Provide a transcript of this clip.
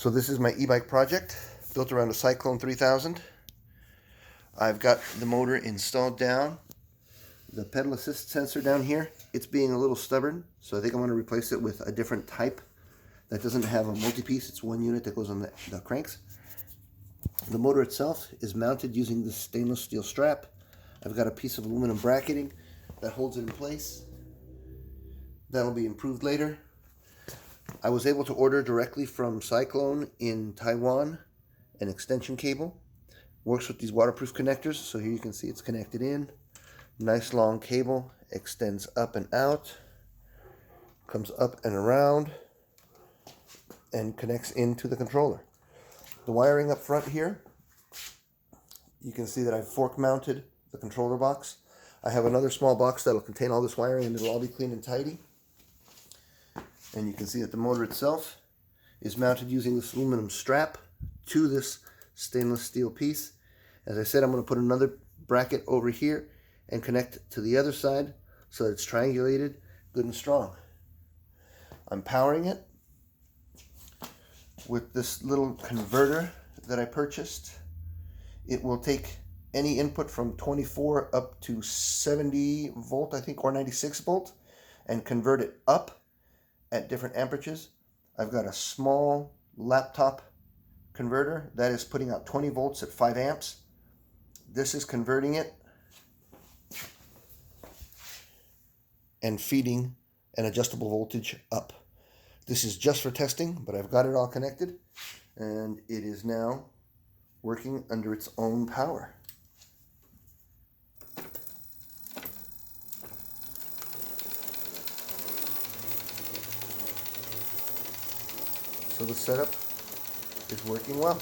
So this is my e-bike project built around a Cyclone 3000. I've got the motor installed down. The pedal assist sensor down here, it's being a little stubborn, so I think I'm going to replace it with a different type that doesn't have a multi-piece. It's one unit that goes on the cranks. The motor itself is mounted using this stainless steel strap. I've got a piece of aluminum bracketing that holds it in place. That'll be improved later. I was able to order directly from Cyclone in Taiwan an extension cable. Works with these waterproof connectors, so here you can see it's connected in. Nice long cable, extends up and out, comes up and around, and connects into the controller. The wiring up front here, you can see that I've fork mounted the controller box. I have another small box that'll contain all this wiring, and it'll all be clean and tidy. And you can see that the motor itself is mounted using this aluminum strap to this stainless steel piece. As I said, I'm going to put another bracket over here and connect to the other side so that it's triangulated, good and strong. I'm powering it with this little converter that I purchased. It will take any input from 24 up to 70 volt, I think, or 96 volt, and convert it up at different amperatures. I've got a small laptop converter that is putting out 20 volts at 5 amps. This is converting it and feeding an adjustable voltage up. This is just for testing, but I've got it all connected, and it is now working under its own power. So the setup is working well.